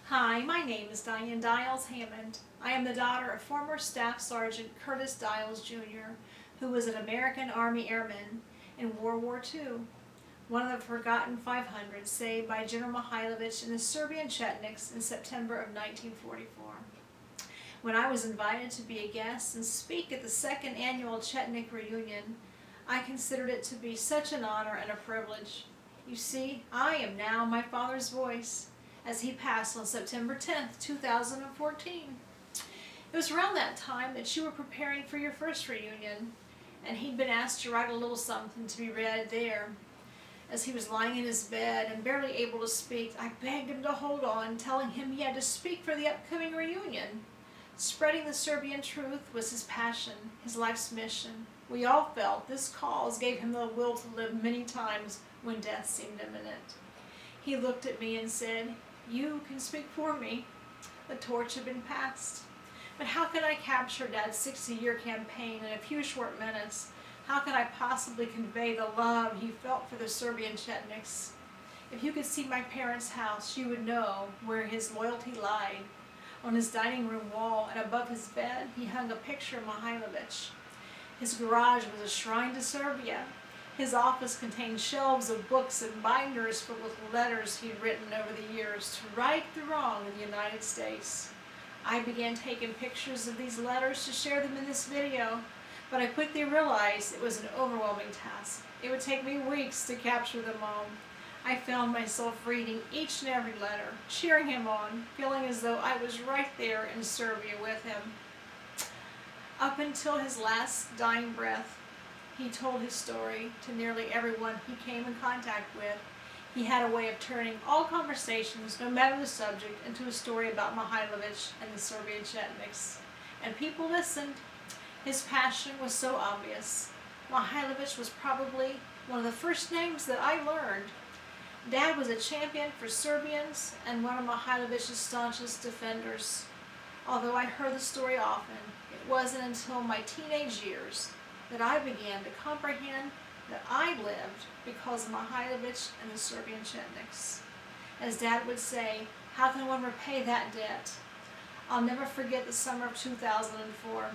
Hi, my name is Diane Diles Hammond. I am the daughter of former Staff Sgt. Curtis Diles Jr., who was an American Army Airman in World War II, one of the forgotten 500 saved by General Mihailovich and the Serbian Chetniks in September of 1944. When I was invited to be a guest and speak at the second annual Chetnik reunion, I considered it to be such an honor and a privilege. You see, I am now my father's voice, as he passed on September 10th, 2014. It was around that time that you were preparing for your first reunion, and he'd been asked to write a little something to be read there. As he was lying in his bed and barely able to speak, I begged him to hold on, telling him he had to speak for the upcoming reunion. Spreading the Serbian truth was his passion, his life's mission. We all felt this cause gave him the will to live many times when death seemed imminent. He looked at me and said, "You can speak for me." The torch had been passed. But how could I capture Dad's 60-year campaign in a few short minutes? How could I possibly convey the love he felt for the Serbian Chetniks? If you could see my parents' house, you would know where his loyalty lied. On his dining room wall and above his bed, he hung a picture of Mihailovich. His garage was a shrine to Serbia. His office contained shelves of books and binders filled with letters he'd written over the years to right the wrong in the United States. I began taking pictures of these letters to share them in this video, but I quickly realized it was an overwhelming task. It would take me weeks to capture them all. I found myself reading each and every letter, cheering him on, feeling as though I was right there in Serbia with him. Up until his last dying breath, he told his story to nearly everyone he came in contact with. He had a way of turning all conversations, no matter the subject, into a story about Mihailovich and the Serbian Chetniks. And people listened. His passion was so obvious. Mihailovich was probably one of the first names that I learned. Dad was a champion for Serbians and one of Mihailovich's staunchest defenders. Although I heard the story often, it wasn't until my teenage years that I began to comprehend that I lived because of Mihailovich and the Serbian Chetniks. As Dad would say, how can one repay that debt? I'll never forget the summer of 2004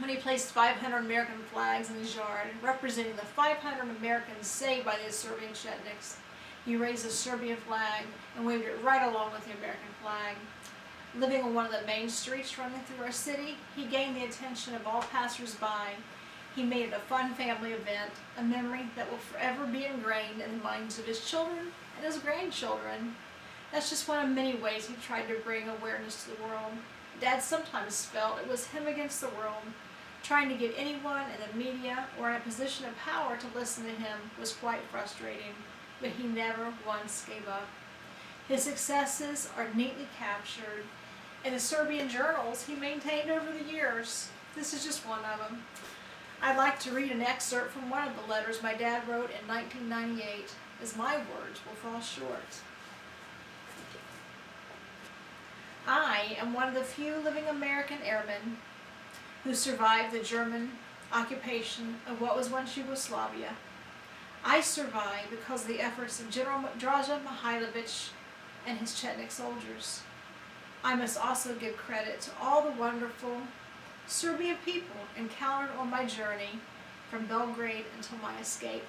when he placed 500 American flags in his yard, representing the 500 Americans saved by the Serbian Chetniks. He raised the Serbian flag and waved it right along with the American flag. Living on one of the main streets running through our city, he gained the attention of all passers-by. He made it a fun family event, a memory that will forever be ingrained in the minds of his children and his grandchildren. That's just one of many ways he tried to bring awareness to the world. Dad sometimes felt it was him against the world. Trying to get anyone in the media or in a position of power to listen to him was quite frustrating, but he never once gave up. His successes are neatly captured in the Serbian journals he maintained over the years. This is just one of them. I'd like to read an excerpt from one of the letters my dad wrote in 1998, as my words will fall short. I am one of the few living American airmen who survived the German occupation of what was once Yugoslavia. I survived because of the efforts of General Draza Mihailovich and his Chetnik soldiers. I must also give credit to all the wonderful Serbian people encountered on my journey from Belgrade until my escape.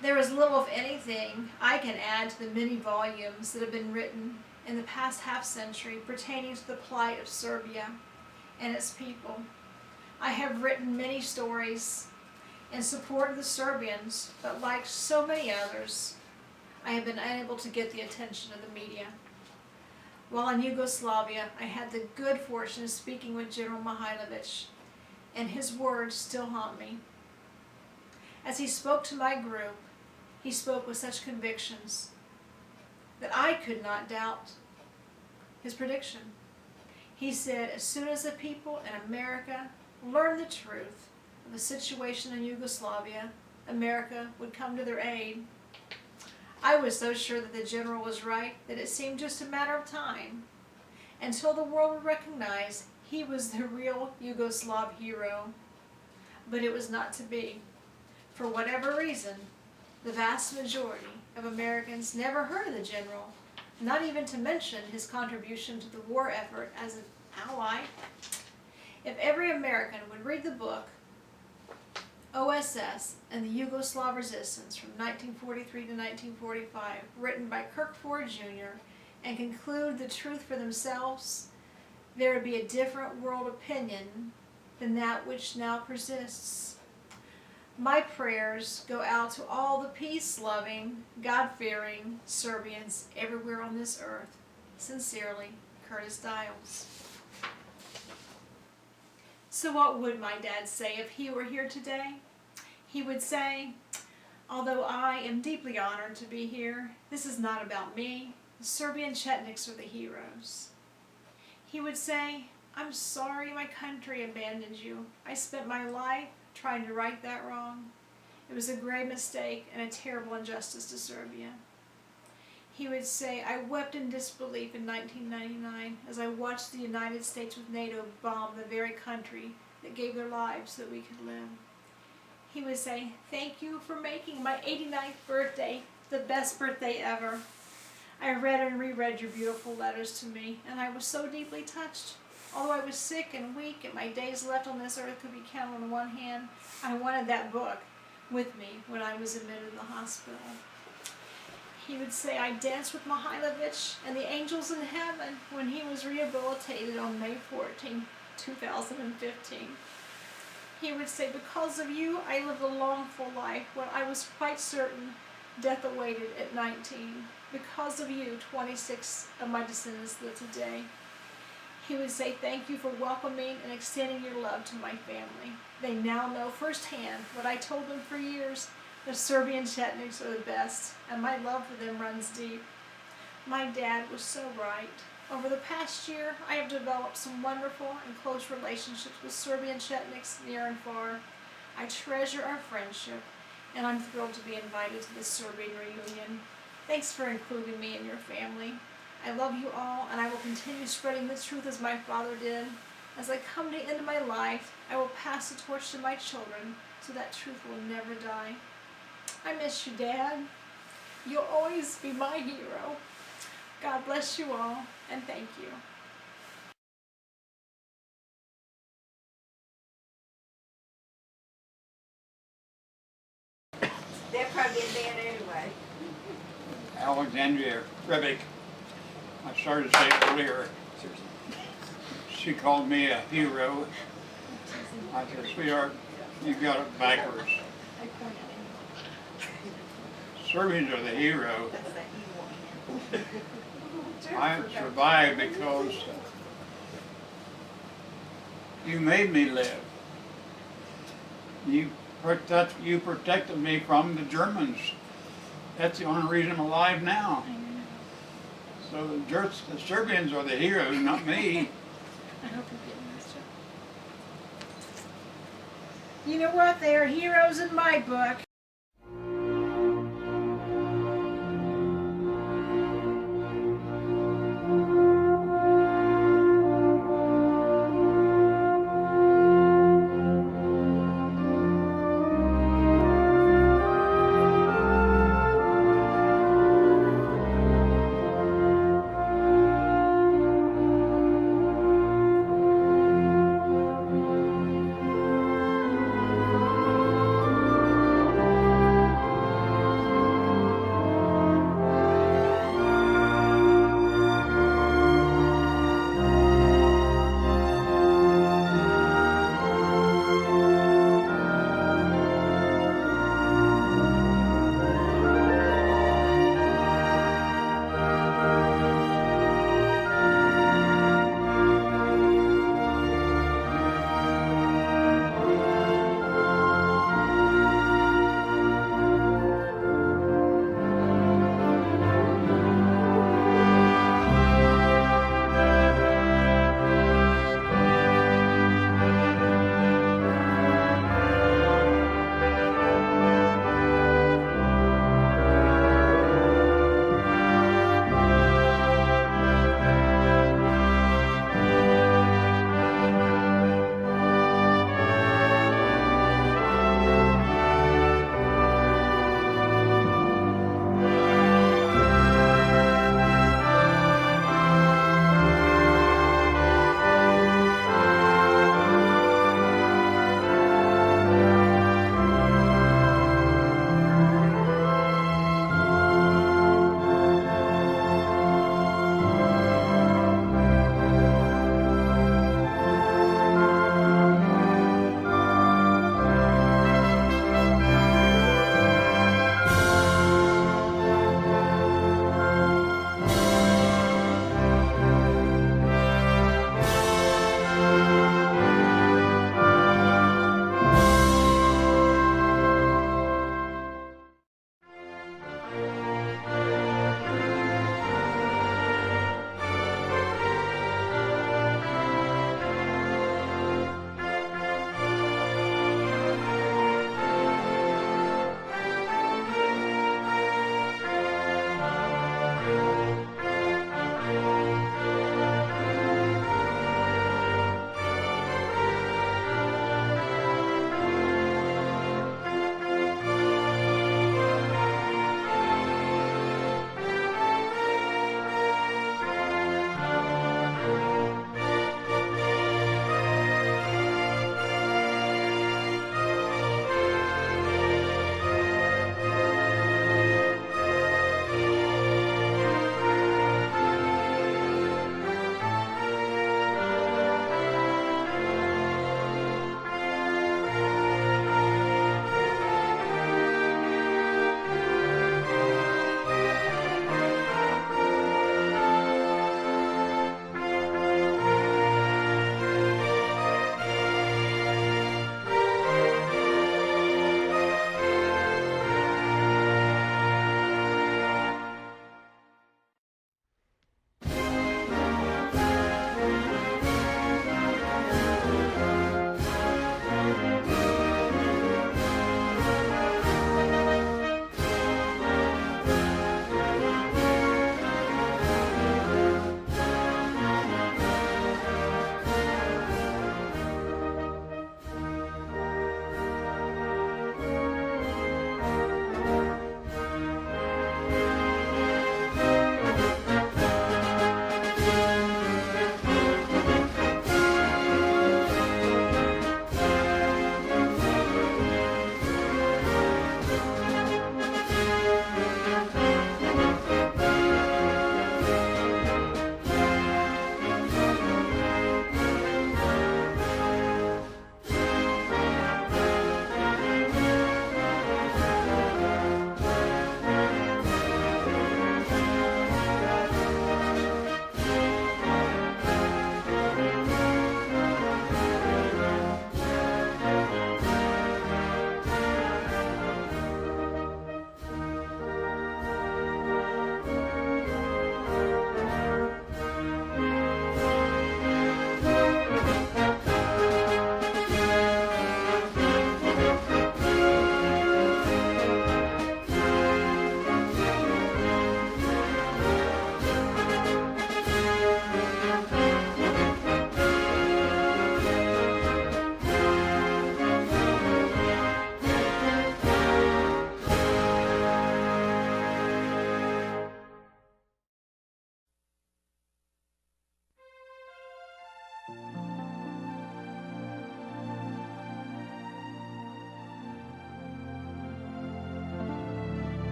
There is little, if anything, I can add to the many volumes that have been written in the past half-century pertaining to the plight of Serbia and its people. I have written many stories in support of the Serbians, but like so many others, I have been unable to get the attention of the media. While in Yugoslavia, I had the good fortune of speaking with General Mihailovich, and his words still haunt me. As he spoke to my group, he spoke with such convictions that I could not doubt his prediction. He said, as soon as the people in America learned the truth of the situation in Yugoslavia, America would come to their aid. I was so sure that the general was right that it seemed just a matter of time until the world would recognize he was the real Yugoslav hero. But it was not to be. For whatever reason, the vast majority of Americans never heard of the general, not even to mention his contribution to the war effort as an ally. If every American would read the book OSS and the Yugoslav Resistance from 1943 to 1945, written by Kirk Ford Jr., and conclude the truth for themselves, there would be a different world opinion than that which now persists. My prayers go out to all the peace-loving, God-fearing Serbians everywhere on this earth. Sincerely, Curtis Diles. So what would my dad say if he were here today? He would say, although I am deeply honored to be here, this is not about me. The Serbian Chetniks are the heroes. He would say, I'm sorry my country abandoned you. I spent my life trying to right that wrong. It was a grave mistake and a terrible injustice to Serbia. He would say, I wept in disbelief in 1999 as I watched the United States with NATO bomb the very country that gave their lives so that we could live. He would say, thank you for making my 89th birthday the best birthday ever. I read and reread your beautiful letters to me, and I was so deeply touched. Although I was sick and weak and my days left on this earth could be counted on one hand, I wanted that book with me when I was admitted in the hospital. He would say, I danced with Mihailovich and the angels in heaven when he was rehabilitated on May 14, 2015. He would say, because of you, I lived a long, full life when I was quite certain death awaited at 19. Because of you, 26 of my descendants live today. He would say, thank you for welcoming and extending your love to my family. They now know firsthand what I told them for years. The Serbian Chetniks are the best, and my love for them runs deep. My dad was so right. Over the past year, I have developed some wonderful and close relationships with Serbian Chetniks near and far. I treasure our friendship, and I'm thrilled to be invited to this Serbian reunion. Thanks for including me in your family. I love you all, and I will continue spreading the truth as my father did. As I come to the end of my life, I will pass the torch to my children, so that truth will never die. I miss you, Dad. You'll always be my hero. God bless you all, and thank you. They're probably in band anyway. Alexandria Ribic. I started to say earlier, she called me a hero. I said, sweetheart, you got it backwards. Serbians are the hero. I survived because you made me live. You protected me from the Germans. That's the only reason I'm alive now. So the Serbians are the heroes, not me. I hope you're getting this. You know what? They are heroes in my book.